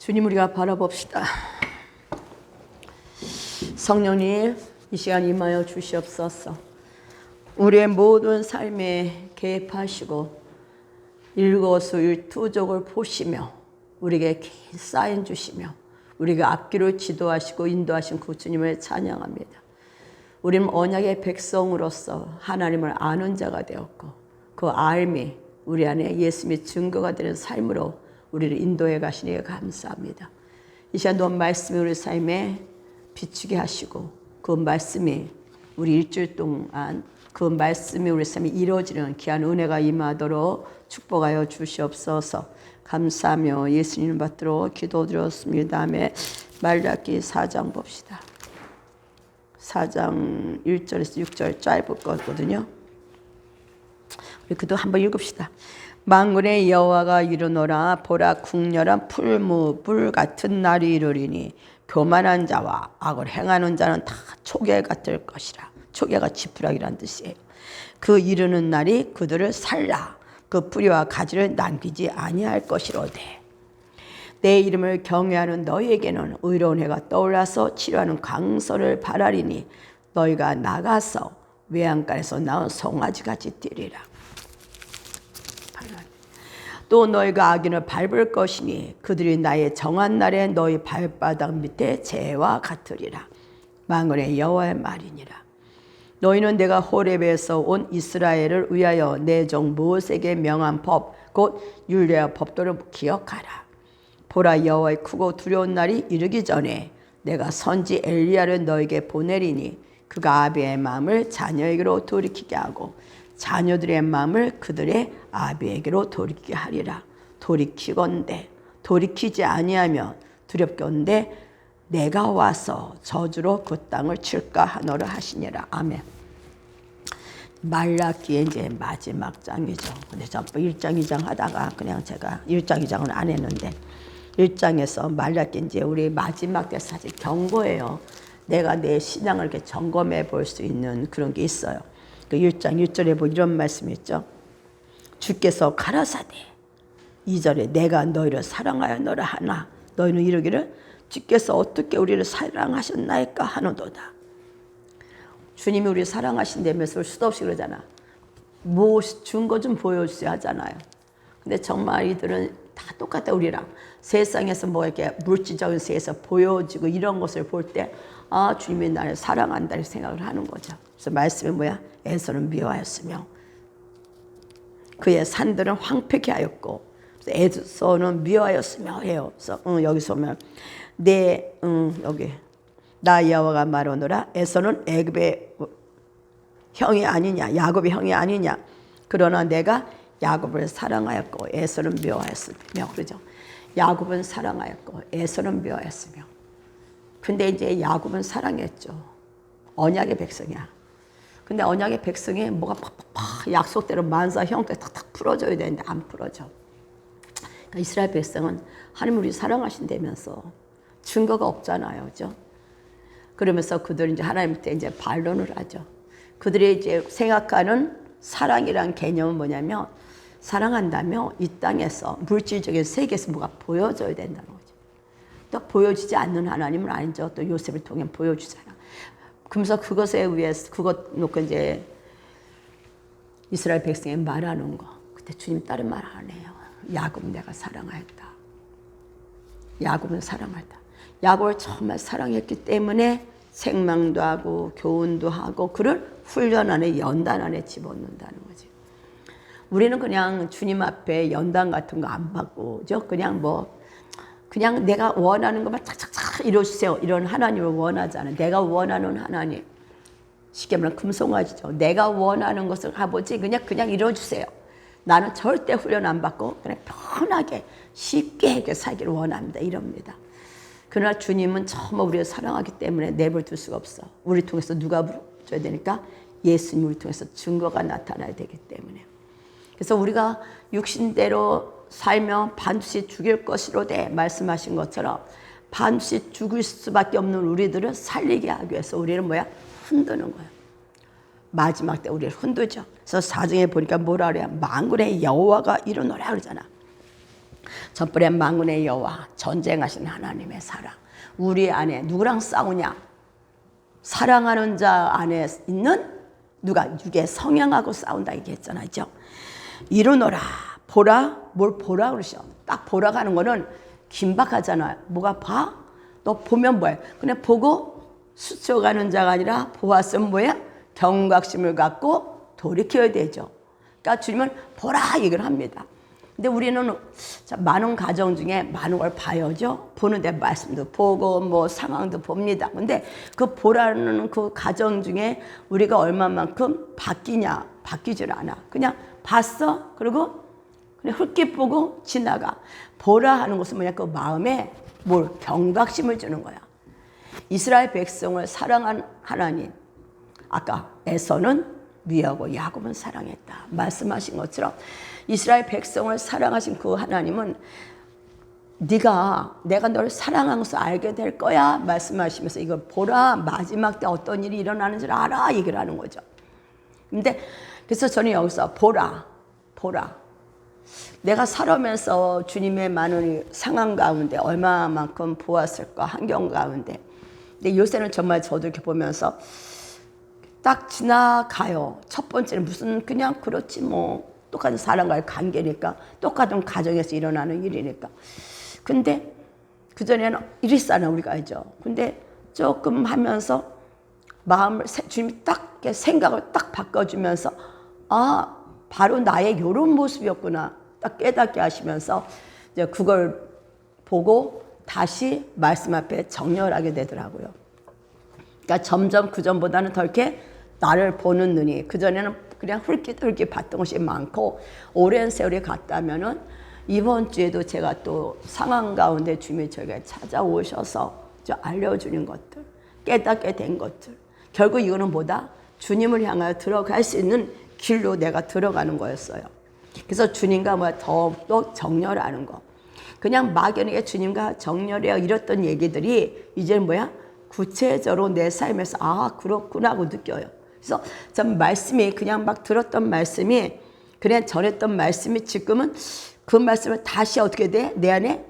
주님 우리가 바라봅시다. 성령님 이 시간 임하여 주시옵소서. 우리의 모든 삶에 개입하시고 일거수일투족을 보시며 우리에게 긴 사인 주시며 우리가 앞길을 지도하시고 인도하신 그 주님을 찬양합니다. 우리는 언약의 백성으로서 하나님을 아는 자가 되었고 그 알미 우리 안에 예수님의 증거가 되는 삶으로 우리를 인도해 가시니 감사합니다. 이 시간 넌 말씀이 우리 삶에 비추게 하시고 그 말씀이 우리 일주일 동안 그 말씀이 우리 삶에 이루어지는 귀한 은혜가 임하도록 축복하여 주시옵소서. 감사하며 예수님 받들어 기도드렸습니다. 다음에 말라기 4장 봅시다. 4장 1절에서 6절 짧을 거거든요. 우리 그도 한번 읽읍시다. 만군의 여호와가 이르노라. 보라, 국렬한 풀무불 같은 날이 이르리니 교만한 자와 악을 행하는 자는 다 초계 같을 것이라. 초계가 지푸라기란 뜻이에요. 그 이르는 날이 그들을 살라. 그 뿌리와 가지를 남기지 아니할 것이로되 내 이름을 경외하는 너희에게는 의로운 해가 떠올라서 치료하는 강설을 바라리니 너희가 나가서 외양간에서 나온 송아지같이 뛰리라. 또 너희가 악인을 밟을 것이니 그들이 나의 정한 날에 너희 발바닥 밑에 재와 같으리라. 만군의 여호와의 말이니라. 너희는 내가 호렙에서 온 이스라엘을 위하여 내 종 모세에게 명한 법 곧 율례와 법도를 기억하라. 보라, 여호와의 크고 두려운 날이 이르기 전에 내가 선지 엘리야를 너에게 보내리니 그가 아비의 마음을 자녀에게로 돌이키게 하고 자녀들의 마음을 그들의 아비에게로 돌이키게 하리라. 돌이키건대 돌이키지 아니하면 두렵건대 내가 와서 저주로 그 땅을 칠까 하노라 하시니라. 아멘. 말라기의 이제 마지막 장이죠. 근데 전부 1장, 2장 하다가 그냥 제가 1장, 2장은 안 했는데 1장에서 말라기 이제 우리 마지막 때 사실 경고예요. 내가 내 신앙을 이렇게 점검해 볼 수 있는 그런 게 있어요. 그 1장 1절에 뭐 이런 말씀이 있죠. 주께서 가라사대 2절에 내가 너희를 사랑하여 너라 하나 너희는 이르기를 주께서 어떻게 우리를 사랑하셨나이까 하노도다. 주님이 우리를 사랑하신다면서 수도 없이 그러잖아. 뭐 준 거 좀 보여주세요 하잖아요. 근데 정말 이들은 다 똑같아. 우리랑 세상에서 뭐 이렇게 물질적인 세계에서 보여지고 이런 것을 볼 때 아, 주님이 나를 사랑한다는 생각을 하는 거죠. 그래서 말씀이 뭐야? 에서는 미워하였으며 그의 산들은 황폐케 하였고 에서는 미워하였으며 해요. 그래서 여기서 보면 여기 나 여호와가 말하노라. 에서는 애굽의 형이 아니냐, 야곱의 형이 아니냐. 그러나 내가 야곱을 사랑하였고 에서는 미워하였으며 그러죠. 야곱은 사랑하였고 에서는 미워하였으며. 근데 이제 야곱은 사랑했죠. 언약의 백성이야. 근데 언약의 백성이 뭐가 팍팍팍 약속대로 만사 형태 탁탁 풀어줘야 되는데 안 풀어져. 그러니까 이스라엘 백성은 하나님 우리 사랑하신다면서 증거가 없잖아요, 그죠? 그러면서 그들은 이제 하나님한테 이제 반론을 하죠. 그들이 이제 생각하는 사랑이란 개념은 뭐냐면 사랑한다면 이 땅에서 물질적인 세계에서 뭐가 보여줘야 된다는 거죠. 또 보여지지 않는 하나님은 아니죠. 또 요셉을 통해 보여주잖아. 그러면서 그것에 의해서 그것 놓고 이제 이스라엘 백성이 말하는 거. 그때 주님 다른 말 안 해요. 야곱 내가 사랑하였다. 야곱은 사랑하였다. 야곱을 정말 사랑했기 때문에 생망도 하고 교훈도 하고 그를 훈련 안에 연단 안에 집어넣는다는 거지. 우리는 그냥 주님 앞에 연단 같은 거 안 받고 그냥 내가 원하는 것만 착착착 이루어주세요. 이런 하나님을 원하지 않아요. 내가 원하는 하나님. 쉽게 말하면 금송아지죠. 내가 원하는 것을 아버지 그냥 이루어주세요. 나는 절대 훈련 안 받고 그냥 편하게 쉽게 이렇게 살기를 원합니다. 이럽니다. 그러나 주님은 정말 우리를 사랑하기 때문에 내버려둘 수가 없어. 우리 통해서 누가 불어줘야 되니까 예수님 우리 통해서 증거가 나타나야 되기 때문에. 그래서 우리가 육신대로 살면 반드시 죽일 것이로되 말씀하신 것처럼 반드시 죽을 수밖에 없는 우리들을 살리게 하기 위해서 우리를 뭐야? 흔드는 거야. 마지막 때 우리를 흔들죠. 그래서 4장에 보니까 뭐라 그래요? 만군의 여호와가 이르노라 그러잖아. 전번에 만군의 여호와, 전쟁하신 하나님의 사랑. 우리 안에 누구랑 싸우냐? 사랑하는 자 안에 있는 누가 육의 성향하고 싸운다 얘기했잖아요. 이루노라. 보라. 뭘 보라 그러셔. 딱 보라고 하는 거는 긴박하잖아요. 뭐가 봐? 너 보면 뭐야? 그냥 보고 스쳐가는 자가 아니라 보았으면 뭐야? 경각심을 갖고 돌이켜야 되죠. 그러니까 주님은 보라 얘기를 합니다. 근데 우리는 많은 가정 중에 많은 걸 봐야죠. 보는데 말씀도 보고 뭐 상황도 봅니다. 근데 그 보라는 그 가정 중에 우리가 얼마만큼 바뀌냐? 바뀌질 않아. 그냥 봤어. 그리고 그냥 흙기 보고 지나가. 보라 하는 것은 뭐냐? 그 마음에 뭘 경각심을 주는 거야. 이스라엘 백성을 사랑한 하나님. 아까 에서는 미하고 야곱은 사랑했다 말씀하신 것처럼 이스라엘 백성을 사랑하신 그 하나님은 내가 널 사랑한 것을 알게 될 거야 말씀하시면서 이거 보라 마지막 때 어떤 일이 일어나는 줄 알아 얘기를 하는 거죠. 근데 그래서 저는 여기서 보라 내가 살아오면서 주님의 많은 상황 가운데 얼마만큼 보았을까 환경 가운데. 근데 요새는 정말 저도 이렇게 보면서 딱 지나가요. 첫 번째는 무슨 그냥 그렇지 뭐 똑같은 사람과의 관계니까 똑같은 가정에서 일어나는 일이니까. 근데 그전에는 이리싸나 우리가 알죠. 근데 조금 하면서 마음을 주님이 딱 생각을 딱 바꿔주면서 아 바로 나의 이런 모습이었구나 딱 깨닫게 하시면서 이제 그걸 보고 다시 말씀 앞에 정렬하게 되더라고요. 그러니까 점점 그전보다는 더 이렇게 나를 보는 눈이 그전에는 그냥 훌깃훌깃 봤던 것이 많고 오랜 세월이 갔다면은 이번 주에도 제가 또 상황 가운데 주님이 저에게 찾아오셔서 알려주는 것들 깨닫게 된 것들 결국 이거는 뭐다? 주님을 향하여 들어갈 수 있는 길로 내가 들어가는 거였어요. 그래서 주님과 더욱더 정렬하는 거 그냥 막연하게 주님과 정렬해야 이랬던 얘기들이 이제는 뭐야? 구체적으로 내 삶에서 아 그렇구나 하고 느껴요. 그래서 전 말씀이 그냥 막 들었던 말씀이 그냥 전했던 말씀이 지금은 그 말씀을 다시 어떻게 돼? 내 안에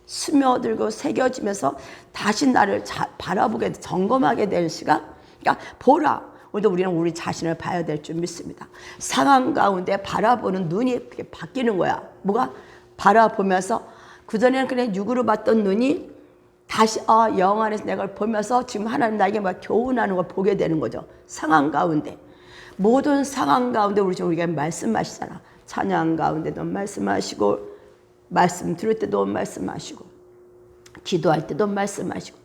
스며들고 새겨지면서 다시 나를 바라보게 점검하게 되는 시간. 그러니까 보라. 오늘도 우리는 우리 자신을 봐야 될 줄 믿습니다. 상황 가운데 바라보는 눈이 이렇게 바뀌는 거야. 뭐가? 바라보면서 그전에는 그냥 육으로 봤던 눈이 다시 영 안에서 내가 보면서 지금 하나님 나에게 막 교훈하는 걸 보게 되는 거죠. 상황 가운데. 모든 상황 가운데 우리가 말씀하시잖아. 찬양 가운데도 말씀하시고 말씀 들을 때도 말씀하시고 기도할 때도 말씀하시고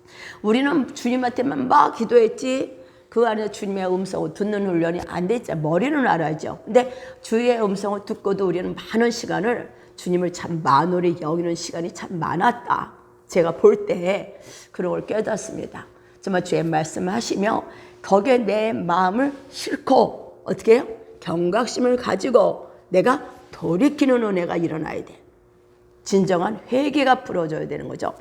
우리는 주님한테만 막 기도했지 그 안에 주님의 음성을 듣는 훈련이 안 돼 있잖아. 머리는 알아야죠. 근데 주의 음성을 듣고도 우리는 많은 시간을 주님을 참 만홀히 여기는 시간이 참 많았다. 제가 볼 때 그런 걸 깨닫습니다. 정말 주의 말씀하시며 거기에 내 마음을 싣고 어떻게 해요? 경각심을 가지고 내가 돌이키는 은혜가 일어나야 돼. 진정한 회개가 풀어져야 되는 거죠.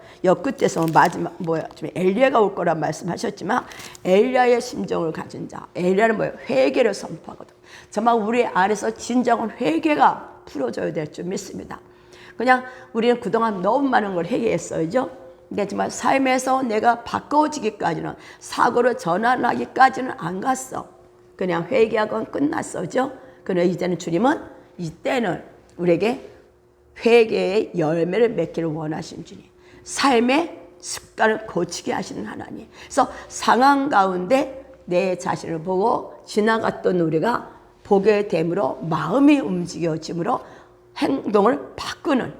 끝에서 마지막 좀 엘리야가 올 거란 말씀하셨지만 엘리야의 심정을 가진 자. 엘리야는 뭐예요? 회개를 선포하거든. 정말 우리 안에서 진정한 회개가 풀어져야 될 줄 믿습니다. 그냥 우리는 그동안 너무 많은 걸 회개했어요. 근데 정말 삶에서 내가 바꿔지기까지는 사고를 전환하기까지는 안 갔어. 그냥 회개하고 끝났어죠. 그러나 이제는 주님은 이때는 우리에게 회개의 열매를 맺기를 원하신 주님. 삶의 습관을 고치게 하시는 하나님. 그래서 상황 가운데 내 자신을 보고 지나갔던 우리가 보게 됨으로 마음이 움직여짐으로 행동을 바꾸는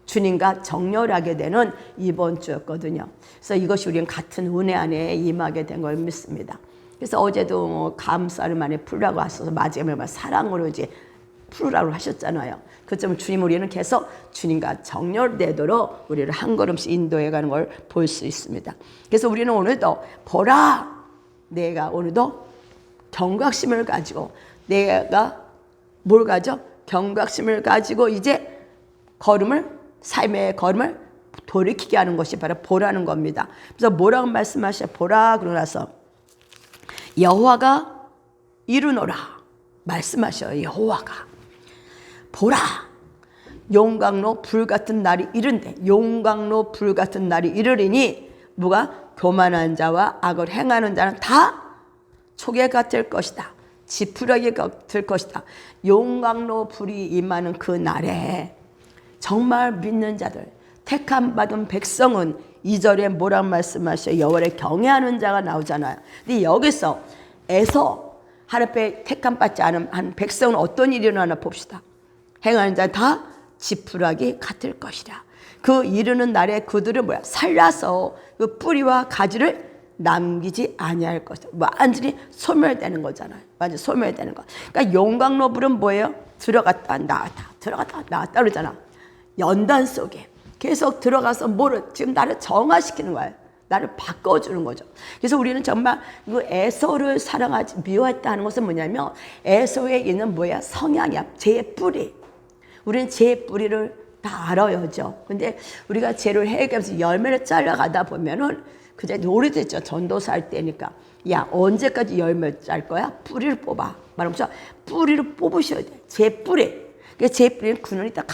주님과 정렬하게 되는 이번 주였거든요. 그래서 이것이 우리는 같은 은혜 안에 임하게 된 걸 믿습니다. 그래서 어제도 감사를 많이 풀라고 하셔서 마지막에 사랑으로 이제 풀으라고 하셨잖아요. 그점 주님 우리는 계속 주님과 정렬되도록 우리를 한 걸음씩 인도해 가는 걸 볼 수 있습니다. 그래서 우리는 오늘도 보라 내가 오늘도 경각심을 가지고 내가 뭘 가져? 경각심을 가지고 이제 삶의 걸음을 돌이키게 하는 것이 바로 보라는 겁니다. 그래서 뭐라고 말씀하셔? 보라 그러고 나서 여호와가 이루노라 말씀하셔요. 여호와가 보라 용광로 불같은 날이 이른데 용광로 불같은 날이 이르리니 누가 교만한 자와 악을 행하는 자는 다 초계 같을 것이다. 지푸라기 같을 것이다. 용광로 불이 임하는 그 날에 정말 믿는 자들, 택함 받은 백성은 2절에 뭐라고 말씀하셔요? 여호와를 경외하는 자가 나오잖아요. 근데 여기서 에서 하나님의 택함 받지 않은 한 백성은 어떤 일이 일어나나 봅시다. 행하는 자 다 지푸라기 같을 것이라. 그 이르는 날에 그들은 뭐야? 살라서 그 뿌리와 가지를 남기지 아니할 것이다. 완전히 소멸되는 거잖아요. 완전히 소멸되는 거. 그러니까 용광로 불은 뭐예요? 들어갔다 나왔다 들어갔다 나왔다 그러잖아. 연단 속에 계속 들어가서 뭐를 지금 나를 정화시키는 거예요. 나를 바꿔주는 거죠. 그래서 우리는 정말 그 에서를 사랑하지 미워했다는 것은 뭐냐면 에서에 있는 뭐야? 성향이야. 죄의 뿌리. 우리는 죄의 뿌리를 다 알아요죠. 근데 우리가 죄를 해결하면서 열매를 잘라가다 보면은 그제 오래됐죠. 전도사 할 때니까. 야, 언제까지 열매 짤 거야? 뿌리를 뽑아. 말하면서 뿌리를 뽑으셔야 돼. 제 뿌리. 제 뿌리는 그는 다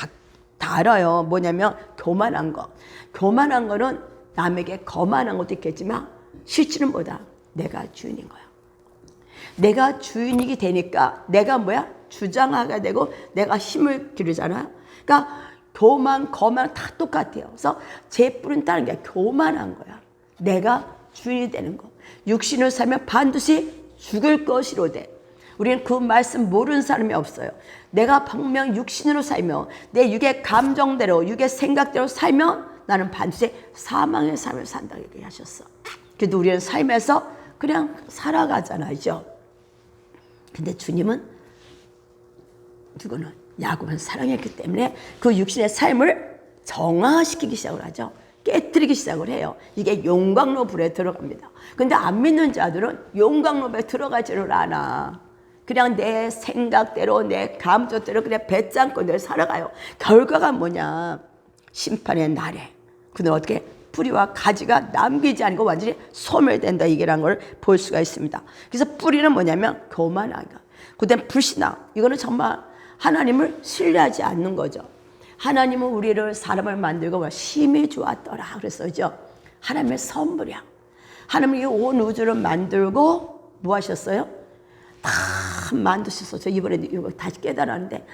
알아요. 뭐냐면 교만한 거. 교만한 거는 남에게 거만한 것도 있겠지만 실질은 뭐다? 내가 주인인 거야. 내가 주인이 되니까 내가 뭐야? 주장하게 되고 내가 힘을 기르잖아요. 그러니까 교만, 거만 다 똑같아요. 그래서 제 뿌리는 다른 게 교만한 거야. 내가 주인이 되는 거. 육신을 살면 반드시 죽을 것이로되. 우리는 그 말씀 모르는 사람이 없어요. 내가 분명 육신으로 살며 내 육의 감정대로 육의 생각대로 살면 나는 반드시 사망의 삶을 산다 이렇게 하셨어. 그래도 우리는 삶에서 그냥 살아가잖아요. 근데 주님은 누구는 야곱은 사랑했기 때문에 그 육신의 삶을 정화시키기 시작을 하죠. 깨뜨리기 시작을 해요. 이게 용광로 불에 들어갑니다. 근데 안 믿는 자들은 용광로 불에 들어가지를 않아. 그냥 내 생각대로 내 감정대로 그냥 배짱고 늘 살아가요. 결과가 뭐냐? 심판의 날에 그는 어떻게 뿌리와 가지가 남기지 않고 완전히 소멸된다 이게란 걸 볼 수가 있습니다. 그래서 뿌리는 뭐냐면 교만하다. 그다음 불신앙. 이거는 정말 하나님을 신뢰하지 않는 거죠. 하나님은 우리를 사람을 만들고 심히 좋았더라 그랬어요. 하나님의 선물이야. 하나님이 온 우주를 만들고 뭐 하셨어요? 다 만드셨어요. 저 이번에 이거 다시 깨달았는데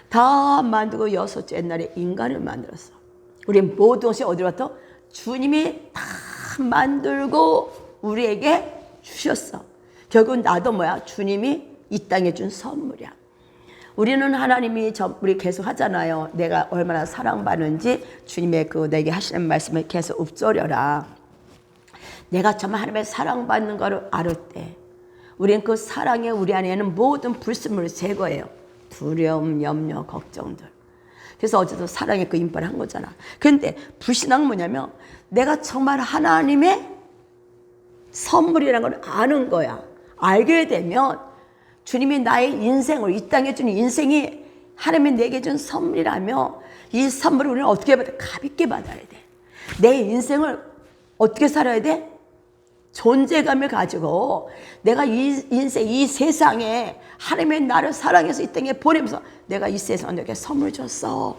다 만들고 여섯째 날에 인간을 만들었어. 우리 모든 것이 어디로 갔어? 주님이 다 만들고 우리에게 주셨어. 결국 나도 뭐야? 주님이 이 땅에 준 선물이야. 우리는 하나님이 우리 계속 하잖아요. 내가 얼마나 사랑받는지 주님의 그 내게 하시는 말씀을 계속 읊조려라. 내가 정말 하나님의 사랑받는 거를 알을 때 우리는 그 사랑에 우리 안에는 모든 불순물을 제거해요. 두려움, 염려, 걱정들. 그래서 어제도 사랑의 그 인발을 한 거잖아. 그런데 불신앙은 뭐냐면 내가 정말 하나님의 선물이라는 걸 아는 거야. 알게 되면 주님이 나의 인생을 이 땅에 준 인생이 하나님이 내게 준 선물이라며 이 선물을 우리는 어떻게 받아야 돼? 가볍게 받아야 돼. 내 인생을 어떻게 살아야 돼? 존재감을 가지고 내가 이 인생, 이 세상에 하나님의 나를 사랑해서 이 땅에 보내면서 내가 이 세상에 너에게 선물 줬어.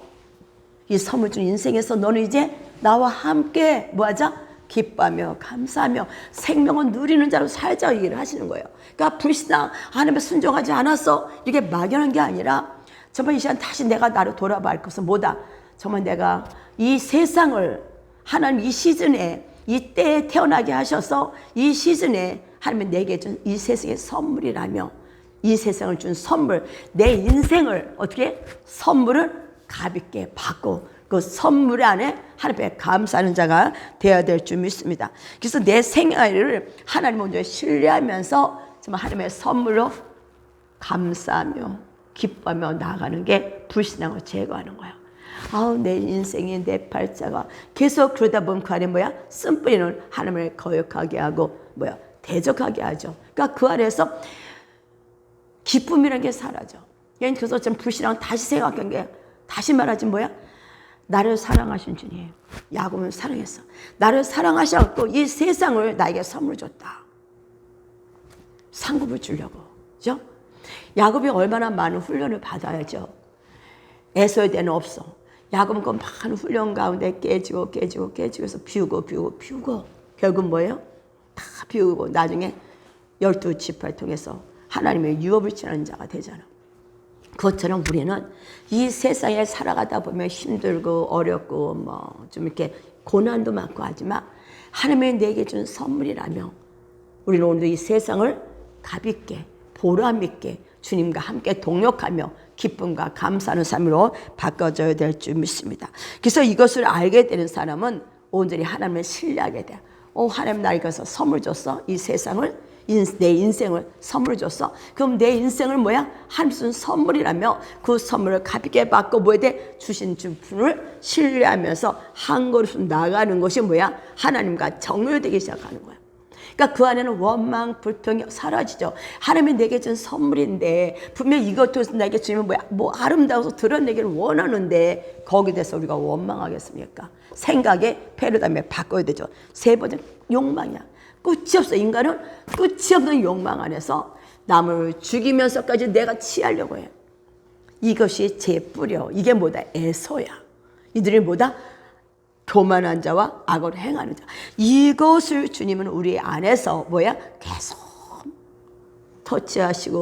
이 선물 준 인생에서 너는 이제 나와 함께 뭐하자? 기뻐하며 감사하며 생명을 누리는 자로 살자 얘기를 하시는 거예요. 그러니까 불신앙 하나님의 순종하지 않았어 이게 막연한 게 아니라 정말 이 시간 다시 내가 나를 돌아봐 할 것은 뭐다? 정말 내가 이 세상을 하나님 이 시즌에 이 때에 태어나게 하셔서 이 시즌에 하나님이 내게 준 이 세상의 선물이라며 이 세상을 준 선물 내 인생을 어떻게 선물을 가볍게 받고 그 선물 안에 하나님께 감사하는 자가 되어야 될 줄 믿습니다. 그래서 내 생애를 하나님 먼저 신뢰하면서 정말 하나님의 선물로 감사하며 기뻐하며 나아가는 게 불신앙을 제거하는 거예요. 아우 내 인생이 내 팔자가 계속 그러다 보면 그 안에 뭐야? 쓴뿌리는 하나님을 거역하게 하고 뭐야? 대적하게 하죠. 그러니까 그 안에서 기쁨이라는 게 사라져. 그래서 좀 불신앙 다시 생각한 게 다시 말하지 뭐야? 나를 사랑하신 주님. 야곱은 사랑했어. 나를 사랑하셔서 이 세상을 나에게 선물 줬다. 상급을 주려고. 그죠? 야곱이 얼마나 많은 훈련을 받아야죠. 에서의 때는 없어. 야곱은 그 많은 훈련 가운데 깨지고 해서 비우고 결국 뭐예요? 다 비우고 나중에 12지파를 통해서 하나님의 유업을 지하는 자가 되잖아. 그것처럼 우리는 이 세상에 살아가다 보면 힘들고 어렵고 뭐 좀 이렇게 고난도 많고 하지만 하나님이 내게 준 선물이라며 우리는 오늘도 이 세상을 가볍게 보람 있게 주님과 함께 동역하며 기쁨과 감사하는 삶으로 바꿔줘야 될 줄 믿습니다. 그래서 이것을 알게 되는 사람은 온전히 하나님을 신뢰하게 돼. 하나님 나에게 선물 줬어. 이 세상을 내 인생을 선물 줬어. 그럼 내 인생을 뭐야? 하나님 준 선물이라며 그 선물을 가볍게 받고 뭐에 대해 주신 분을 신뢰하면서 한 걸음 나가는 것이 뭐야? 하나님과 정결되기 시작하는 거야. 그러니까 그 안에는 원망, 불평이 사라지죠. 하나님이 내게 준 선물인데 분명히 이것도 내게 주면 뭐야? 뭐 아름다워서 드러내기를 원하는데 거기에 대해서 우리가 원망하겠습니까? 생각의 패러다임에 바꿔야 되죠. 세 번째 욕망이야. 끝이 없어. 인간은 끝이 없는 욕망 안에서 남을 죽이면서까지 내가 취하려고 해. 이것이 제 뿌려. 이게 뭐다? 에서야. 이들이 뭐다? 교만한 자와 악을 행하는 자. 이것을 주님은 우리 안에서 뭐야? 계속 터치하시는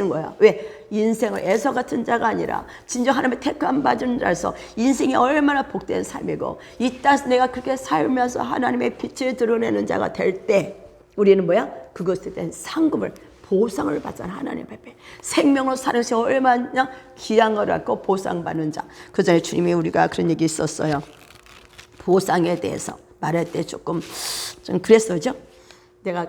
거야. 왜? 인생을 에서 같은 자가 아니라 진정 하나님의 택함 받은 자라서 인생이 얼마나 복된 삶이고 이 땅에서 내가 그렇게 살면서 하나님의 빛을 드러내는 자가 될 때 우리는 뭐야? 그것에 대한 상급을 보상을 받잖아. 하나님 앞에 생명으로 사는 것이 얼마나 귀한 걸 알고 보상받는 자. 그 전에 주님이 우리가 그런 얘기 있었어요. 보상에 대해서 말할 때 좀 그랬어죠. 내가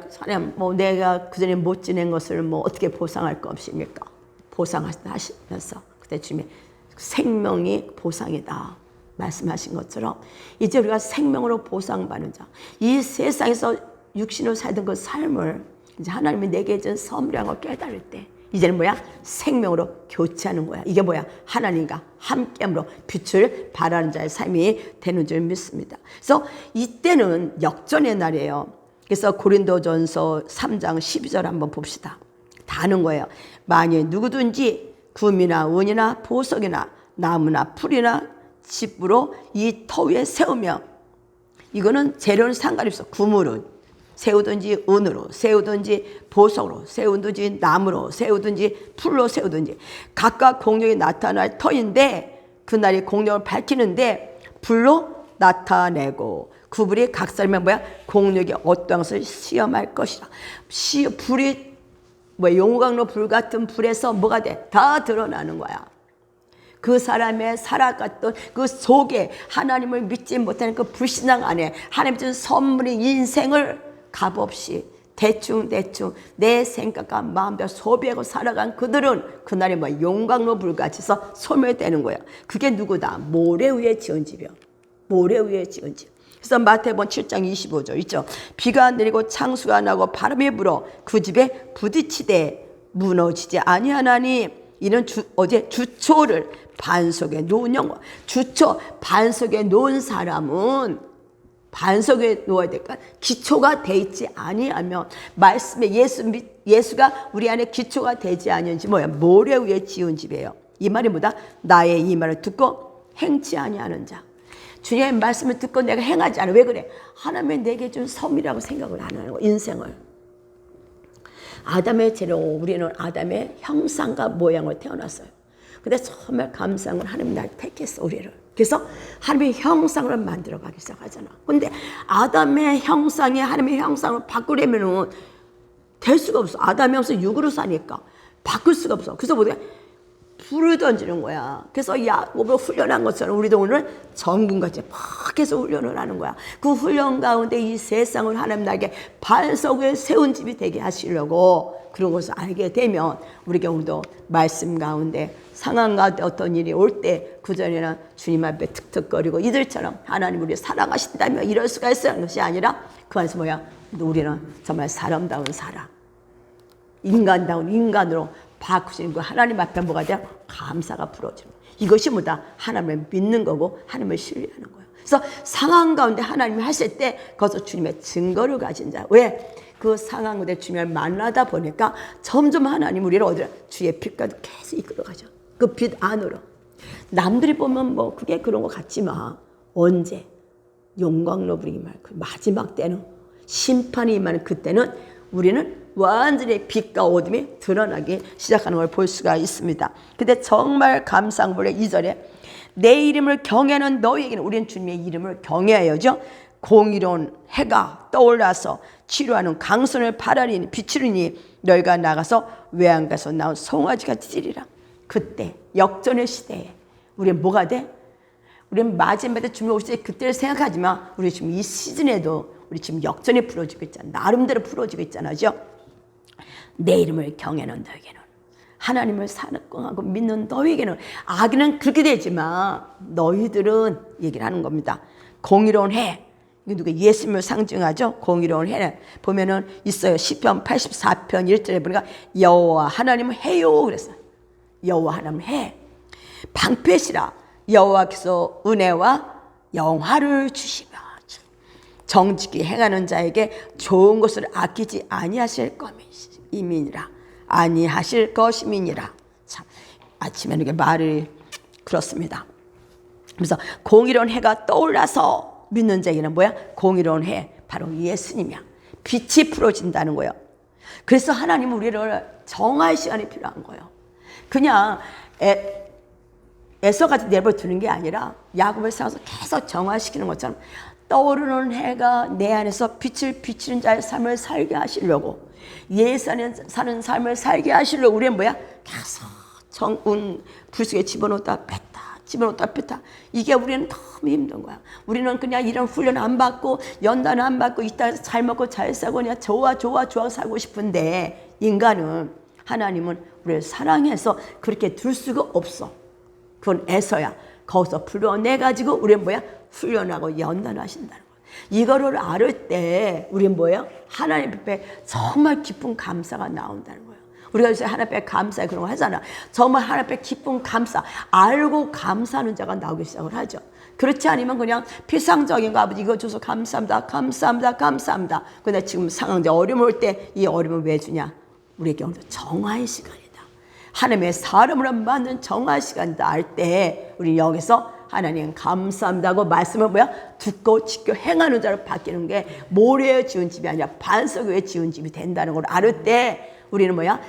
그전에 못 지낸 것을 어떻게 보상할 거 없습니까? 보상하시면서 그때 주님이 생명이 보상이다 말씀하신 것처럼 이제 우리가 생명으로 보상받는 자. 이 세상에서 육신으로 살던 그 삶을 이제 하나님이 내게 준 선물이라는 걸 깨달을 때 이제는 뭐야? 생명으로 교체하는 거야. 이게 뭐야? 하나님과 함께함으로 빛을 발하는 자의 삶이 되는 줄 믿습니다. 그래서 이때는 역전의 날이에요. 그래서 고린도전서 3장 12절 한번 봅시다. 다 아는 거예요. 만일 누구든지 금이나 은이나 보석이나 나무나 풀이나 집으로 이 터 위에 세우며 이거는 재료는 상관이 없어. 금으로 세우든지 은으로 세우든지 보석으로 세우든지 나무로 세우든지 풀로 세우든지 각각 공력이 나타날 터인데 그날이 공력을 밝히는데 불로 나타내고 그 불이 각 사람의 뭐야? 공력이 어떠한 것을 시험할 것이라. 불이 용광로 불 같은 불에서 뭐가 돼? 다 드러나는 거야. 그 사람의 살아갔던 그 속에 하나님을 믿지 못하는 그 불신앙 안에 하나님 준 선물인 인생을 값없이 대충 내 생각과 마음대로 소비하고 살아간 그들은 그날에 용광로 불같이서 소멸되는 거야. 그게 누구다? 모래 위에 지은 집이야. 모래 위에 지은 집. 그래서 마태복음 7장 25절 있죠. 비가 내리고 창수가 나고 바람이 불어 그 집에 부딪히되 무너지지 아니하나니 이는 주초를 반석에 놓은 영과 주초 반석에 놓은 사람은 반석에 놓아야 될까? 기초가 돼 있지 아니하면 말씀에 예수가 우리 안에 기초가 되지 아니한지 모래 위에 지은 집이에요. 이 말이 뭐다? 나의 이 말을 듣고 행치 아니하는 자. 주님의 말씀을 듣고 내가 행하지 않아. 왜 그래? 하나님이 내게 준 선물이라고 생각을 안 하는 거야. 인생을. 아담의 재료, 우리는 아담의 형상과 모양으로 태어났어요. 근데 정말 감사한 건 하나님 날 택했어, 우리를. 그래서 하나님의 형상을 만들어가기 시작하잖아. 근데 아담의 형상이 하나님의 형상을 바꾸려면은 될 수가 없어. 아담의 형상 육으로 사니까 바꿀 수가 없어. 그래서 뭐야? 불을 던지는 거야. 그래서 야곱을 훈련한 것처럼 우리도 오늘 전군같이 막 해서 훈련을 하는 거야. 그 훈련 가운데 이 세상을 하나님 나에게 반석 위에 세운 집이 되게 하시려고 그런 것을 알게 되면 우리가 오늘도 말씀 가운데 상황 가운데 어떤 일이 올 때 그전에는 주님 앞에 툭툭거리고 이들처럼 하나님 우리 사랑하신다며 이럴 수가 있어요. 것이 아니라 그 안에서 우리는 정말 사람다운 사람, 인간다운 인간으로 바꾸시는 거 하나님 앞에 뭐가 돼요? 감사가 불어지는 거예요. 이것이 뭐다? 하나님을 믿는 거고 하나님을 신뢰하는 거예요. 그래서 상황 가운데 하나님이 하실 때 거기서 주님의 증거를 가진 자. 왜? 그 상황 가운데 주님을 만나다 보니까 점점 하나님 우리를 어디로? 주의 빛까지 계속 이끌어가죠. 그 빛 안으로. 남들이 보면 뭐 그게 그런 것 같지만 언제 영광로 부리기 말 그 마지막 때는 심판이 임하는 그때는 우리는 완전히 빛과 어둠이 드러나기 시작하는 걸 볼 수가 있습니다. 근데 정말 감사한 게 2절에 내 이름을 경외하는 너희에게는 우리는 주님의 이름을 경외하여죠. 공의로운 해가 떠올라서 치료하는 강선을 바라리니 비추리니 너희가 나가서 외양가서 나온 송아지같이 찌리라. 그때 역전의 시대에 우리는 뭐가 돼? 우리는 마지막에 주님 오실 때 그때를 생각하지만 우리 지금 이 시즌에도 우리 지금 역전이 풀어지고 있잖아요. 나름대로 풀어지고 있잖아요. 내 이름을 경외하는 너에게는 하나님을 사랑하고 믿는 너에게는 악인은 그렇게 되지만 너희들은 얘기를 하는 겁니다. 공의로운 해. 이게 누가 예수님을 상징하죠. 공의로운 해 보면은 있어요. 시편 84편 1절에 보니까 여호와 하나님은 해요 그랬어요. 여호와 하나님은 해. 방패시라 여호와께서 은혜와 영화를 주시며 정직히 행하는 자에게 좋은 것을 아끼지 아니하실 것임이니라. 아니하실 것임이니라. 참 아침에 이렇게 말을 그렇습니다. 그래서 공의로운 해가 떠올라서 믿는 자에게는 뭐야? 공의로운 해 바로 예수님이야. 빛이 풀어진다는 거예요. 그래서 하나님은 우리를 정할 시간이 필요한 거예요. 그냥 애써가지고 내버려 두는 게 아니라 야곱을 세워서 계속 정화시키는 것처럼 떠오르는 해가 내 안에서 빛을 비치는 자의 삶을 살게 하시려고 예수 안에 사는 삶을 살게 하시려고 우리는 뭐야? 계속 정운 불 속에 집어넣었다 뺐다 집어넣었다 뺐다. 이게 우리는 너무 힘든 거야. 우리는 그냥 이런 훈련 안 받고 연단 안 받고 이 땅에서 잘 먹고 잘 살고 그냥 좋아 살고 싶은데 인간은 하나님은 우리를 사랑해서 그렇게 둘 수가 없어. 그건 애서야. 거기서 풀어내가지고 우리는 뭐야? 훈련하고 연단하신다는 거야. 이거를 알을 때 우리는 뭐예요? 하나님 앞에 정말 기쁜 감사가 나온다는 거예요. 우리가 요새 하나님 앞에 감사해 그런 거 하잖아. 정말 하나님 앞에 기쁜 감사, 알고 감사하는 자가 나오기 시작을 하죠. 그렇지 않으면 그냥 피상적인 거 아버지 이거 줘서 감사합니다. 근데 지금 상황 어려움 올 때 이 어려움을 왜 주냐? 우리에게 오늘 정화의 시간이다. 하나님의 사람으로 만든 정화의 시간이다 할 때 우리 여기서 하나님 감사합니다고 말씀을 뭐야? 듣고 지켜 행하는 자로 바뀌는 게 모래에 지은 집이 아니라 반석 위에 지은 집이 된다는 걸 알을 때 우리는 뭐야?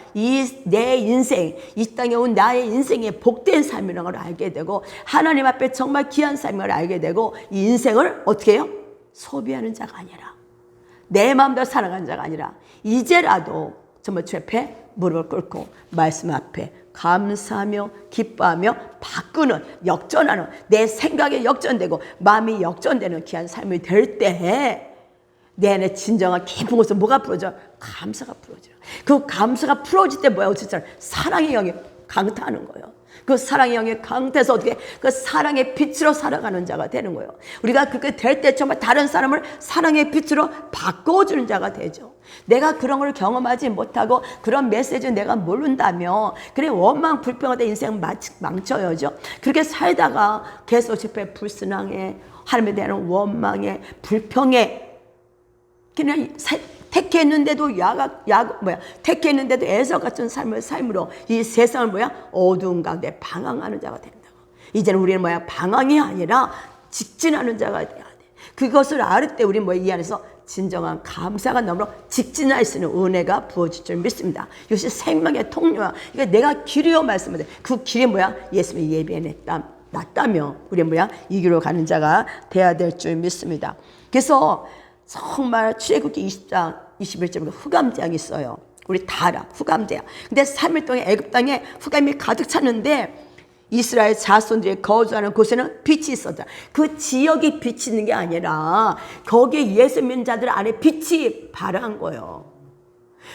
내 인생, 이 땅에 온 나의 인생의 복된 삶이라는 걸 알게 되고 하나님 앞에 정말 귀한 삶을 알게 되고 이 인생을 어떻게 해요? 소비하는 자가 아니라 내 마음대로 살아가는 자가 아니라 이제라도 정말 주 앞에 무릎을 꿇고 말씀 앞에 감사하며 기뻐하며 바꾸는 역전하는 내 생각이 역전되고 마음이 역전되는 귀한 삶이 될 때 내 안에 진정한 깊은 곳에서 뭐가 풀어져? 감사가 풀어져. 그 감사가 풀어질 때 뭐야? 어쨌든 사랑의 영이 강타하는 거예요. 그 사랑의 영이 강타해서 어떻게 그 사랑의 빛으로 살아가는 자가 되는 거예요. 우리가 그렇게 될 때 정말 다른 사람을 사랑의 빛으로 바꿔주는 자가 되죠. 내가 그런 걸 경험하지 못하고 그런 메시지를 내가 모른다며 그래 원망 불평하다 인생 망쳐야죠. 그렇게 살다가 계속 집에 불순항해 하나님에 대한 원망에 불평에 그냥 택했는데도 택했는데도 에서 같은 삶을 삶으로 이 세상을 뭐야? 어두운 가운데 방황하는 자가 된다고. 이제는 우리는 뭐야? 방황이 아니라 직진하는 자가 돼야 돼. 그것을 알을 때 우리는 뭐야? 이 안에서 진정한 감사가 넘어 직진할 수 있는 은혜가 부어질 줄 믿습니다. 이것이 생명의 통로야. 이게 내가 길이요 말씀을 해. 그 길이 뭐야? 예수님의 예배에 낫다며 우리는 뭐야? 이 길로 가는 자가 돼야 될 줄 믿습니다. 그래서 정말 출애굽기 20장 21절에 흑암재앙이 있어요. 우리 다 알아. 흑암재앙. 근데 3일 동안 애굽 땅에 흑암이 가득 찼는데 이스라엘 자손들이 거주하는 곳에는 빛이 있었다. 그 지역이 빛이 있는 게 아니라 거기에 예수 믿는 자들 안에 빛이 발한 거예요.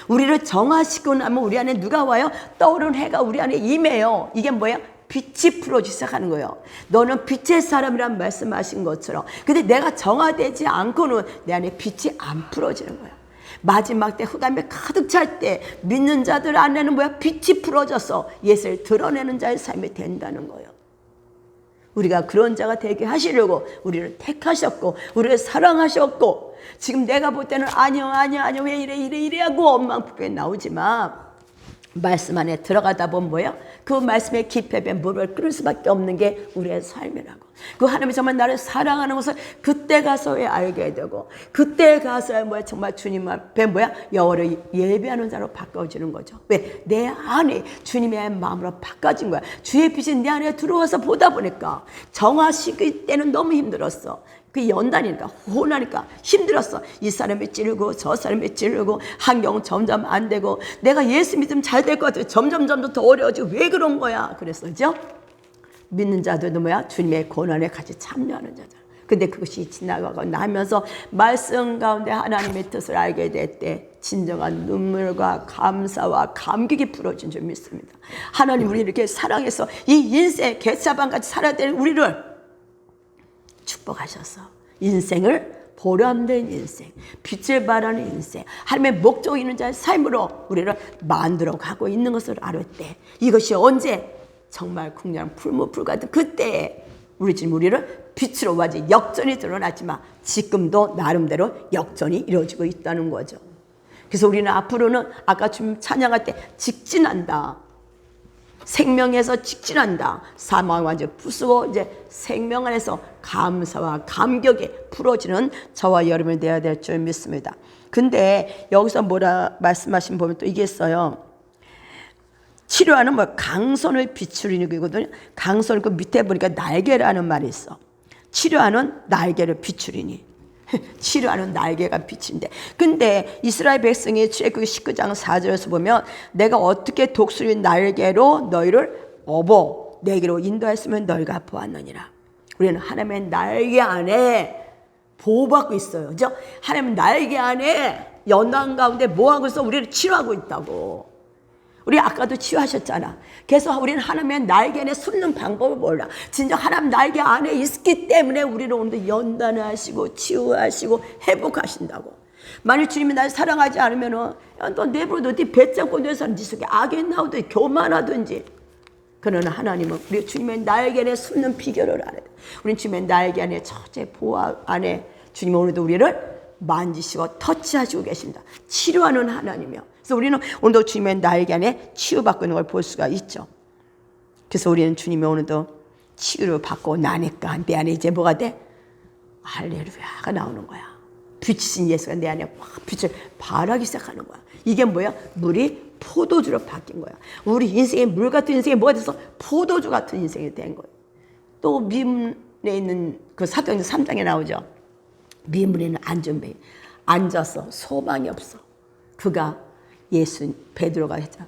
우리를 정화시키고 나면 우리 안에 누가 와요? 떠오르는 해가 우리 안에 임해요. 이게 뭐야? 빛이 풀어지기 시작하는 거예요. 너는 빛의 사람이란 말씀하신 것처럼. 근데 내가 정화되지 않고는 내 안에 빛이 안 풀어지는 거야. 마지막 때 흑암이 가득 찰 때 믿는 자들 안에는 뭐야? 빛이 풀어져서 예수를 드러내는 자의 삶이 된다는 거예요. 우리가 그런 자가 되게 하시려고 우리를 택하셨고 우리를 사랑하셨고 지금 내가 볼 때는 아니요 왜 이래 하고 원망 불평이 나오지만 말씀 안에 들어가다 보면 뭐예요? 그 말씀의 깊이에 물을 끓일 수밖에 없는 게 우리의 삶이라고. 그 하나님이 정말 나를 사랑하는 것을 그때 가서야 알게 되고, 그때 가서야 뭐야? 정말 주님 앞에 뭐야? 여호와를 예배하는 자로 바꿔지는 거죠. 왜? 내 안에 주님의 마음으로 바꿔진 거야. 주의 빛이 내 안에 들어와서 보다 보니까 정화시킬 때는 너무 힘들었어. 그 연단이니까, 혼하니까 힘들었어. 이 사람이 찌르고 저 사람이 찌르고 환경 점점 안 되고 내가 예수 믿으면 잘 될 것 같아. 점점 더 어려워지고 왜 그런 거야? 그랬었죠. 믿는 자들도 뭐야? 주님의 고난에 같이 참여하는 자들. 근데 그것이 지나가고 나면서 말씀 가운데 하나님의 뜻을 알게 될 때 진정한 눈물과 감사와 감격이 부러진 줄 믿습니다. 하나님 우리 이렇게 사랑해서 이 인생 갯사방같이 살아야 될 우리를 축복하셔서 인생을 보람된 인생, 빛을 발하는 인생, 하나님의 목적 있는 자의 삶으로 우리를 만들어 가고 있는 것을 알을 때, 이것이 언제? 정말 궁녀랑 풀무풀 같은 그때에 우리 지금 우리를 빛으로 와지 역전이 드러났지만 지금도 나름대로 역전이 이루어지고 있다는 거죠. 그래서 우리는 앞으로는 아까 좀 찬양할 때 직진한다. 생명에서 직진한다. 사망 완전 부수고 이제 생명 안에서 감사와 감격이 풀어지는 저와 여러분이 되어야 될 줄 믿습니다. 근데 여기서 뭐라 말씀하신 보면 또 이게 있어요. 치료하는 뭐 강선을 비추리는 거거든요. 강선 그 밑에 보니까 날개라는 말이 있어. 치료하는 날개를 비추리니. 치료하는 날개가 빛인데, 근데 이스라엘 백성이 출애굽기 19장 4절에서 보면 내가 어떻게 독수리 날개로 너희를 업어 내게로 인도했으면 너희가 보았느니라. 우리는 하나님의 날개 안에 보호받고 있어요. 그죠? 하나님 날개 안에 연단 가운데 뭐하고 있어? 우리를 치료하고 있다고. 우리 아까도 치유하셨잖아. 그래서 우리는 하나님의 날개 안에 숨는 방법을 몰라. 진짜 하나님 날개 안에 있기 때문에 우리를 오늘도 연단하시고 치유하시고 회복하신다고. 만일 주님이 날 사랑하지 않으면 또 내버려둬. 네 배짱고 내서 네 속에 악이 나오든지 교만하든지. 그러나 하나님은 우리 주님의 날개 안에 숨는 비결을 알아야 돼. 우리는 주님의 날개 안에 첫째 보호 안에 주님은 오늘도 우리를 만지시고 터치하시고 계십니다. 치료하는 하나님이요. 그래서 우리는 오늘도 주님의 날개 안에 치유받고 있는 걸 볼 수가 있죠. 그래서 우리는 주님이 오늘도 치유를 받고 나니까 내 안에 이제 뭐가 돼? 할렐루야가 나오는 거야. 빛이신 예수가 내 안에 확 빛을 발하기 시작하는 거야. 이게 뭐야? 물이 포도주로 바뀐 거야. 우리 인생의 물 같은 인생이 뭐가 돼서 포도주 같은 인생이 된 거야. 또 미문에 있는 그 사도행전 3장에 나오죠. 미문에 있는 안전뱅이 앉아서 소망이 없어. 그가 예수 베드로가 했잖아.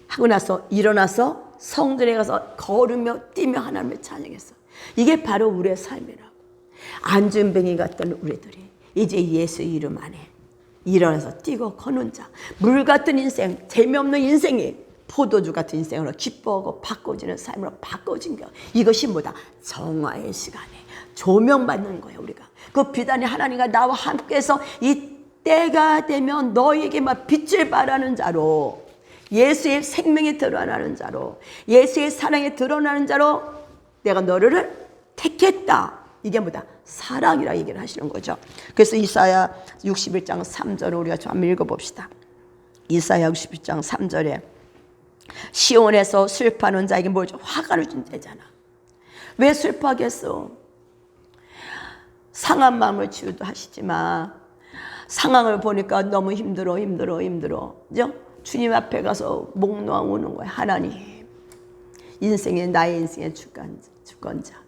하고 나서 일어나서 성전에 가서 걸으며 뛰며 하나님을 찬양했어. 이게 바로 우리의 삶이라고. 안전뱅이 같던 우리들이 이제 예수 이름 안에 일어나서 뛰고 걷는 자, 물 같은 인생, 재미없는 인생이 포도주 같은 인생으로 기뻐하고 바꿔지는 삶으로 바꿔진 거. 이것이 뭐다? 정화의 시간에 조명받는 거예요. 우리가 그 비단이 하나님과 나와 함께해서 이 때가 되면 너에게 막 빛을 발하는 자로, 예수의 생명이 드러나는 자로, 예수의 사랑이 드러나는 자로 내가 너를 택했다. 이게 뭐다? 사랑이라 얘기를 하시는 거죠. 그래서 이사야 61장 3절을 우리가 좀 한번 읽어봅시다. 이사야 61장 3절에 시온에서 슬퍼하는 자에게 뭐죠? 화가를 준대잖아. 왜 슬퍼하겠어? 상한 마음을 치유도 하시지만 상황을 보니까 너무 힘들어. 그죠? 주님 앞에 가서 목 놓아 우는 거야. 하나님, 나의 인생의 주권자.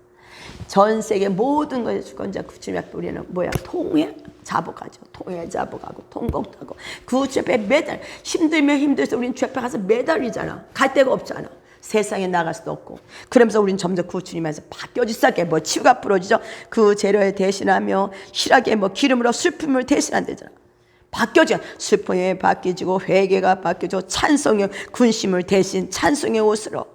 전 세계 모든 것의 주권자 그 주님 앞에 우리는 뭐야? 통해 자복하죠. 통해 자복하고 통곡도 하고 그 주 앞에 매달 힘들면 힘들어서 우리는 주 앞에 가서 매달리잖아. 갈 데가 없잖아. 세상에 나갈 수도 없고. 그러면서 우리는 점점 그 주님에서 바뀌어지기 시작해. 뭐 치유가 부러지죠. 그 재료에 대신하며 실하게 뭐 기름으로 슬픔을 대신한대잖아. 바뀌어져. 슬픔에 바뀌어지고 회개가 바뀌어지고 찬송의 군심을 대신 찬송의 옷으로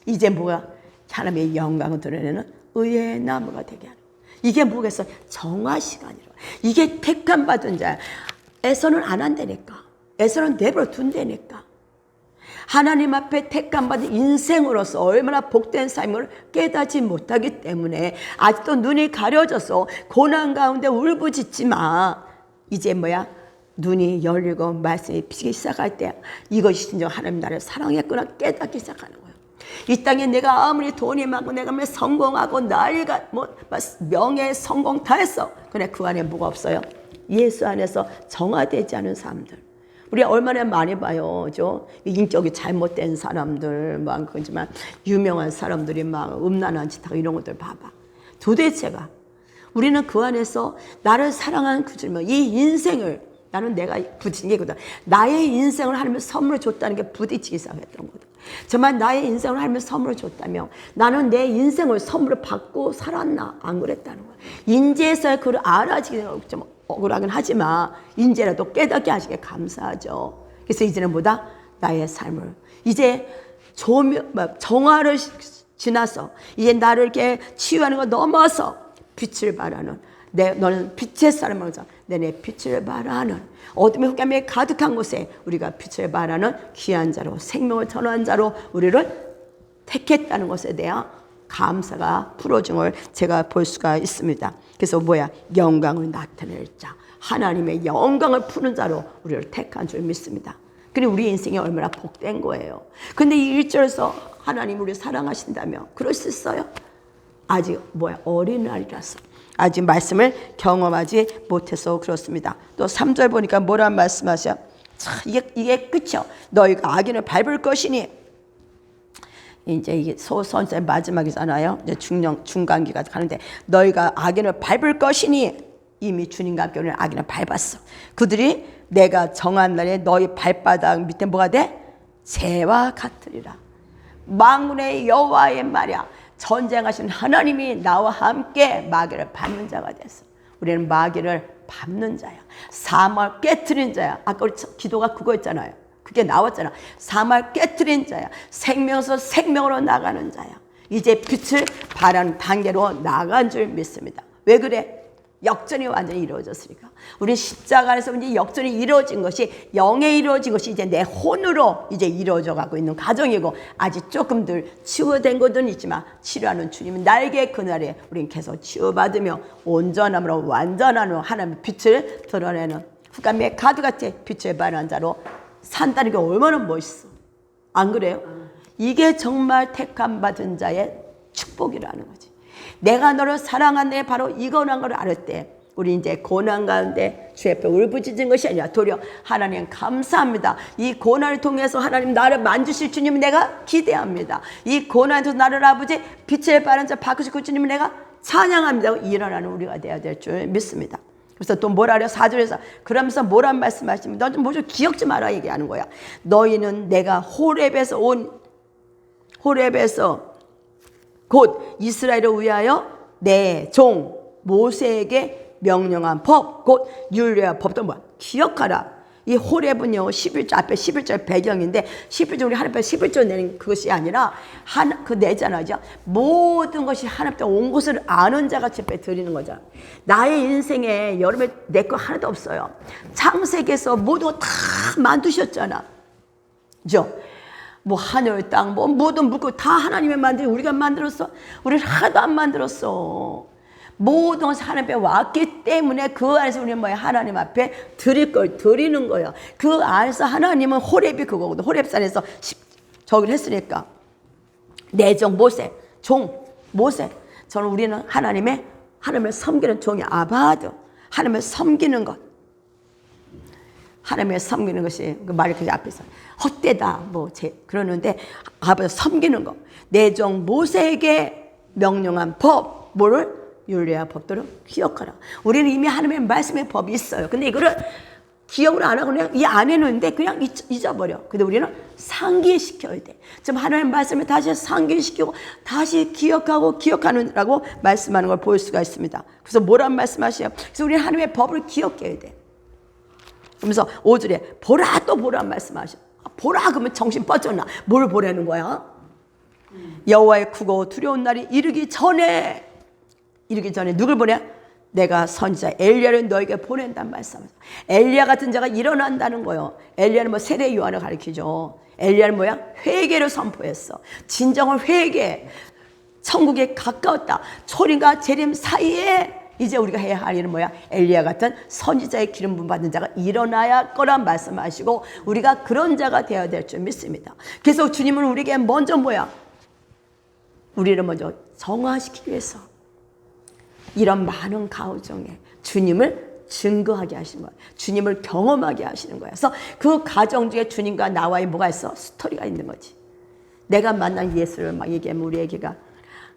이제 뭐야? 하나님의 영광을 드러내는 의의 나무가 되게 하는. 이게 뭐겠어? 정화 시간이라. 이게 택함 받은 자. 애서는 안 한다니까. 애서는 내버려 둔다니까. 하나님 앞에 택감 받은 인생으로서 얼마나 복된 삶을 깨닫지 못하기 때문에 아직도 눈이 가려져서 고난 가운데 울부짖지만 이제 뭐야? 눈이 열리고 말씀이 비치기 시작할 때 이것이 진정 하나님 나를 사랑했구나 깨닫기 시작하는 거예요. 이 땅에 내가 아무리 돈이 많고 내가 성공하고 난리가 명예 성공 다 했어. 근데 그 안에 뭐가 없어요? 예수 안에서 정화되지 않은 사람들. 우리 얼마나 많이 봐요. 인격이 잘못된 사람들, 그렇지만 유명한 사람들이 막 음란한 짓 하고 이런 것들 봐봐. 도대체가 우리는 그 안에서 나를 사랑하는 그 주님, 이 인생을 나는 내가 부딪힌 게거든. 나의 인생을 하나님이 선물을 줬다는 게 부딪히기 시작했던 거거든. 정말 나의 인생을 하나님이 선물을 줬다면 나는 내 인생을 선물을 받고 살았나? 안 그랬다는 거야. 인제에서야 그걸 알아지게 좀 억울하긴 하지만 인제라도 깨닫게 하시게 감사하죠. 그래서 이제는 뭐다? 나의 삶을 이제 정화를 지나서 이제 나를 이렇게 치유하는 거 넘어서 빛을 발하는 너는 빛의 사람으로서 내 빛을 발하는 어둠의 흑암에 가득한 곳에 우리가 빛을 발하는 귀한 자로 생명을 전하는 자로 우리를 택했다는 것에 대한 감사가 풀어짐을 제가 볼 수가 있습니다. 그래서 영광을 나타낼 자, 하나님의 영광을 푸는 자로 우리를 택한 줄 믿습니다. 그리고 우리 인생이 얼마나 복된 거예요. 근데 이 1절에서 하나님 우리를 사랑하신다며 그럴 수 있어요? 아직 어린아이라서 아직 말씀을 경험하지 못해서 그렇습니다. 또 3절 보니까 뭐란 말씀하셔? 이게 끝이요. 너희가 악인을 밟을 것이니 이제 이게 소선생 마지막이잖아요. 이제 중간기가 가는데 너희가 악인을 밟을 것이니 이미 주님과 함께 오늘 악인을 밟았어. 그들이 내가 정한 날에 너희 발바닥 밑에 뭐가 돼? 재와 같으리라. 만군의 여호와의 말이야. 전쟁하신 하나님이 나와 함께 마귀를 밟는 자가 됐어. 우리는 마귀를 밟는 자야. 사망을 깨트린 자야. 아까 우리 기도가 그거 있잖아요. 그게 나왔잖아. 사망을 깨트린 자야. 생명에서 생명으로 나가는 자야. 이제 빛을 발하는 단계로 나간 줄 믿습니다. 왜 그래? 역전이 완전히 이루어졌으니까. 우리 십자가 안에서 이제 역전이 이루어진 것이 영에 이루어진 것이 이제 내 혼으로 이제 이루어져 가고 있는 과정이고 아직 조금들 치유된 것은 있지만 치료하는 주님은 날개 그날에 우리는 계속 치유받으며 온전함으로 완전함으로 하나님의 빛을 드러내는 흑암의 가드같이 빛을 발하는 자로 산다는 게 얼마나 멋있어. 안 그래요? 이게 정말 택함 받은 자의 축복이라는 거지. 내가 너를 사랑하네 바로 이거란 걸 알을 때 우리 이제 고난 가운데 주 앞에 울부짖은 것이 아니라 도리어 하나님 감사합니다. 이 고난을 통해서 하나님 나를 만주실 주님을 내가 기대합니다. 이 고난에서 나를 아버지 빛을 발한 자 바꾸실 그 주님을 내가 찬양합니다. 일어나는 우리가 되어야 될 줄 믿습니다. 그래서 또 뭐라 그래요? 4절에서 그러면서 뭐란 말씀하십니까? 너 좀 뭐 좀 기억 좀 알아 얘기하는 거야. 너희는 내가 호렙에서 곧 이스라엘을 위하여 내 종 모세에게 명령한 법, 곧 율례와 법도 기억하라. 이 호렙은요 11절 앞에 11절 배경인데 11절 우리 하나님 앞에 11절 내는 그것이 아니라 그 내잖아요. 모든 것이 하나님 앞에 온 것을 아는 자가 집에 드리는 거죠. 나의 인생에 여름에 내 거 하나도 없어요. 창세기에서 모두 다 만드셨잖아. 그죠? 하늘, 땅, 모든 물고 다 하나님이 만들고 우리가 만들었어? 우리는 하나도 안 만들었어. 모든 것이 하나님 앞에 왔기 때문에 그 안에서 우리는 하나님 앞에 드릴 걸 드리는 거예요. 그 안에서 하나님은 호렙이 그거거든. 호렙산에서 저기를 했으니까. 내정 모세, 종 모세. 저는 우리는 하나님을 섬기는 종이 아바드. 하나님을 섬기는 것. 하나님을 섬기는 것이 그 말이 그 앞에서 헛되다 그러는데 아버지 섬기는 거. 내 종 모세에게 명령한 법 뭐를 율례와 법도를 기억하라. 우리는 이미 하나님의 말씀의 법이 있어요. 근데 이거를 기억을 안 하고 그냥 이 안에 있는데 그냥 잊어버려. 근데 우리는 상기시켜야 돼. 지금 하나님의 말씀을 다시 상기시키고 다시 기억하고 기억하느라고 말씀하는 걸 볼 수가 있습니다. 그래서 뭐란 말씀하세요? 그래서 우리는 하나님의 법을 기억해야 돼. 그러면서 5절에 보라 또 보란 말씀하셔. 보라 그러면 정신 뻗쳤나? 뭘 보라는 거야? 여호와의 크고 두려운 날이 이르기 전에 누굴 보내? 내가 선지자 엘리야를 너에게 보낸단 말씀이죠. 엘리야 같은 자가 일어난다는 거예요. 엘리야는 세례 요한을 가리키죠. 엘리야는 회개를 선포했어. 진정한 회개. 천국에 가까웠다. 초림과 재림 사이에 이제 우리가 해야 할 일은 뭐야? 엘리야 같은 선지자의 기름 부음 받은 자가 일어나야 거란 말씀하시고 우리가 그런 자가 되어야 될 줄 믿습니다. 그래서 주님은 우리에게 먼저 뭐야? 우리를 먼저 정화시키기 위해서 이런 많은 가정에 주님을 증거하게 하시는 거야. 주님을 경험하게 하시는 거야. 그래서 그 가정 중에 주님과 나와의 뭐가 있어? 스토리가 있는 거지. 내가 만난 예수를 막 얘기하면 우리 애기가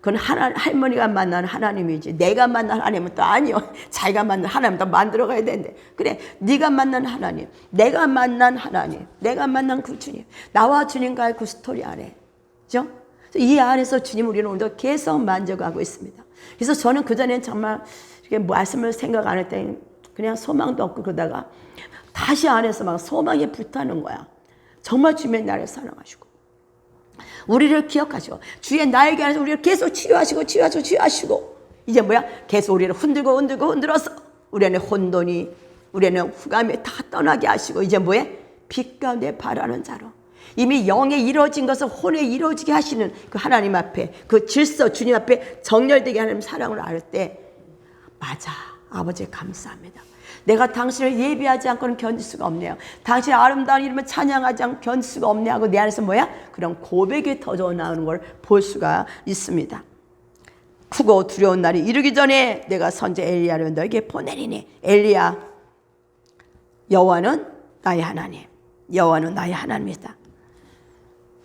그건 할머니가 만난 하나님이지 내가 만난 하나님은 또 아니요. 자기가 만난 하나님 또 만들어가야 되는데 그래 네가 만난 하나님, 내가 만난 하나님, 내가 만난 그 주님, 나와 주님과의 그 스토리 안에 그죠? 이 안에서 주님 우리는 오늘도 계속 만져가고 있습니다. 그래서 저는 그전에는 정말 이렇게 말씀을 생각 안 할 때 그냥 소망도 없고 그러다가 다시 안에서 막 소망이 불타는 거야. 정말 주님의 나를 사랑하시고 우리를 기억하시고 주의 나에게 안에서 우리를 계속 치유하시고 이제 뭐야? 계속 우리를 흔들어서 우리 안에 혼돈이 우리 안에 흑암이 다 떠나게 하시고 이제 뭐해? 빛 가운데 바라는 자로 이미 영에 이루어진 것을 혼에 이루어지게 하시는 그 하나님 앞에 그 질서 주님 앞에 정렬되게 하는 사랑을 알 때 맞아 아버지 감사합니다. 내가 당신을 예비하지 않고는 견딜 수가 없네요. 당신의 아름다운 이름을 찬양하지 않고 견딜 수가 없네 하고 내 안에서 뭐야? 그런 고백이 터져 나오는 걸 볼 수가 있습니다. 크고 두려운 날이 이르기 전에 내가 선지 엘리야를 너에게 보내리니 엘리야 여호와는 나의 하나님 여호와는 나의 하나님이다.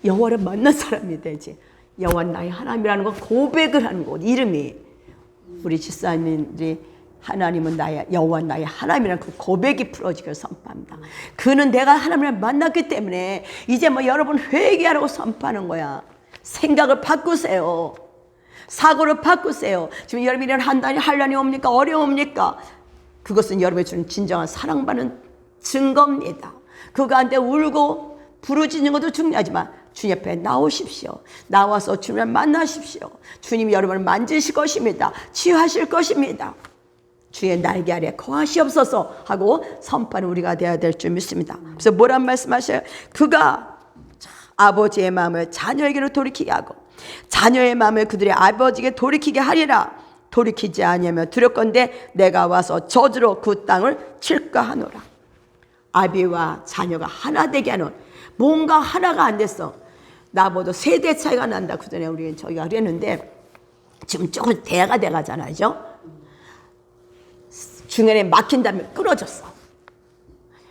여호와를 만난 사람이 되지. 여호와는 나의 하나님이라는 거 고백을 하는 거 이름이 우리 집사님들이 하나님은 나의 여호와는 나의 하나님이라는 그 고백이 풀어지기를 선포합니다. 그는 내가 하나님을 만났기 때문에 이제 뭐 여러분 회개하라고 선포하는 거야. 생각을 바꾸세요. 사고를 바꾸세요. 지금 여러분이 한단이 한란이 옵니까? 어려웁니까? 그것은 여러분이 주는 진정한 사랑받는 증거입니다. 그 가운데 울고 부르짖는 것도 중요하지만 주님 옆에 나오십시오. 나와서 주님을 만나십시오. 주님이 여러분을 만지실 것입니다. 치유하실 것입니다. 주의 날개 아래 거하시옵소서 하고 선포하는 우리가 되어야 될 줄 믿습니다. 그래서 뭐란 말씀하셔요? 그가 아버지의 마음을 자녀에게로 돌이키게 하고 자녀의 마음을 그들의 아버지에게 돌이키게 하리라. 돌이키지 아니하며 두렵건대 내가 와서 저주로 그 땅을 칠까 하노라. 아비와 자녀가 하나 되게 하는 뭔가 하나가 안 됐어. 나보다 세대 차이가 난다. 그 전에 우리 저희가 그랬는데 지금 조금 대가 돼가잖아요. 중간에 막힌 다음에 끊어졌어.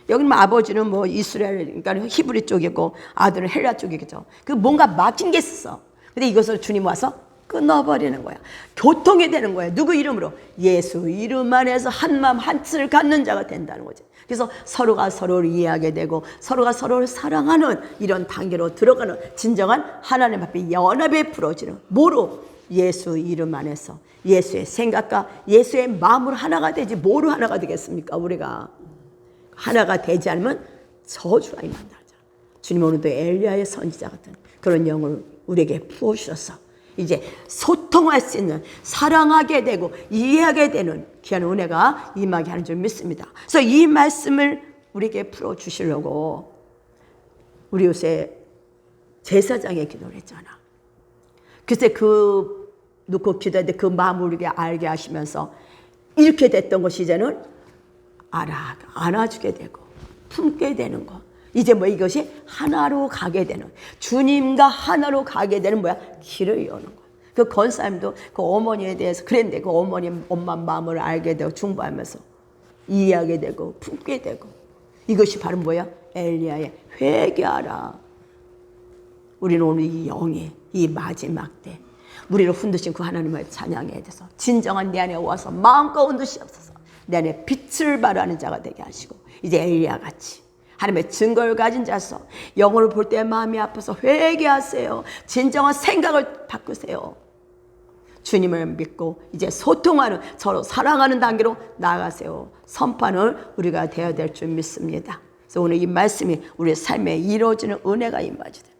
여기는 아버지는 뭐 이스라엘, 그러니까 히브리 쪽이고 아들은 헬라 쪽이겠죠. 그 뭔가 막힌 게 있어. 근데 이것을 주님 와서 끊어버리는 거야. 교통이 되는 거야. 누구 이름으로? 예수 이름 안에서 한 마음 한 뜻을 갖는 자가 된다는 거지. 그래서 서로가 서로를 이해하게 되고 서로가 서로를 사랑하는 이런 단계로 들어가는 진정한 하나님 앞에 연합에 부러지는 뭐로? 예수 이름 안에서 예수의 생각과 예수의 마음으로 하나가 되지 뭐로 하나가 되겠습니까? 우리가 하나가 되지 않으면 저주가 임한다. 주님 오늘도 엘리야의 선지자 같은 그런 영을 우리에게 부어주셔서 이제 소통할 수 있는 사랑하게 되고 이해하게 되는 귀한 은혜가 임하게 하는 줄 믿습니다. 그래서 이 말씀을 우리에게 풀어주시려고 우리 요새 제사장의 기도를 했잖아. 글쎄 그 놓고 기도했는데 그 마음을 우리에게 알게 하시면서 이렇게 됐던 것이 이제는 안아주게 되고 품게 되는 것. 이제 뭐 이것이 하나로 가게 되는 주님과 하나로 가게 되는 뭐야? 길을 여는 거야. 그 권사님도 그 어머니에 대해서 그랬는데 그 엄마 마음을 알게 되고 중보하면서 이해하게 되고 품게 되고 이것이 바로 뭐야? 엘리야의 회개하라. 우리는 오늘 이 영이 이 마지막 때 우리를 흔드신 그 하나님을 찬양해야 돼서 진정한 내 안에 와서 마음껏 흔드시옵소서. 내 안에 빛을 발하는 자가 되게 하시고 이제 엘리야 같이 하나님의 증거를 가진 자서 영혼을 볼 때 마음이 아파서 회개하세요. 진정한 생각을 바꾸세요. 주님을 믿고 이제 소통하는 서로 사랑하는 단계로 나아가세요. 선포하는 우리가 되어야 될 줄 믿습니다. 그래서 오늘 이 말씀이 우리의 삶에 이루어지는 은혜가 임하지 돼.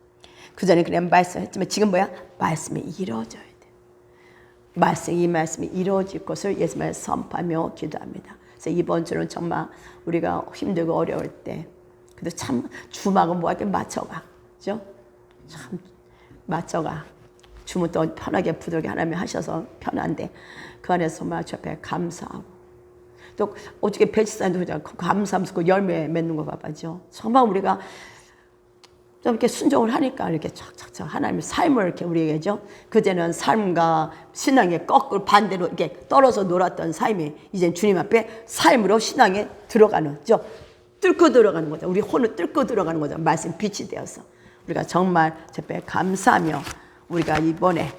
그 전에 그냥 말씀했지만 지금 뭐야? 말씀이 이루어져야 돼. 이 말씀이 이루어질 것을 예수님을 선포하며 기도합니다. 그래서 이번 주는 정말 우리가 힘들고 어려울 때 그래도 참 주막은 뭐 이렇게 맞춰가, 그죠? 참 맞춰가. 주문 또 편하게 부드럽게 하나님이 하셔서 편한데 그 안에서 정말 주 앞에 감사하고 또 어떻게 배치사님도 감사하면서 그 열매 맺는 거 봐봐죠. 정말 우리가 좀 이렇게 순종을 하니까 이렇게 촥촥촥 하나님의 삶을 이렇게 우리에게죠. 그제는 삶과 신앙의 거꾸로 반대로 이렇게 떨어져 놀았던 삶이 이제 주님 앞에 삶으로 신앙에 들어가는, 뚫고 들어가는 거죠. 우리 혼을 뚫고 들어가는 거죠. 말씀 빛이 되어서 우리가 정말 제때 감사하며 우리가 이번에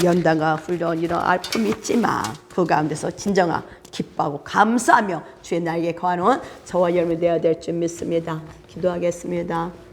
연단과 훈련 이런 아픔이 있지만 그 가운데서 진정한 기뻐하고 감사하며 주의 날개 거하는 저와 여러분이 되어야 될 줄 믿습니다. 기도하겠습니다.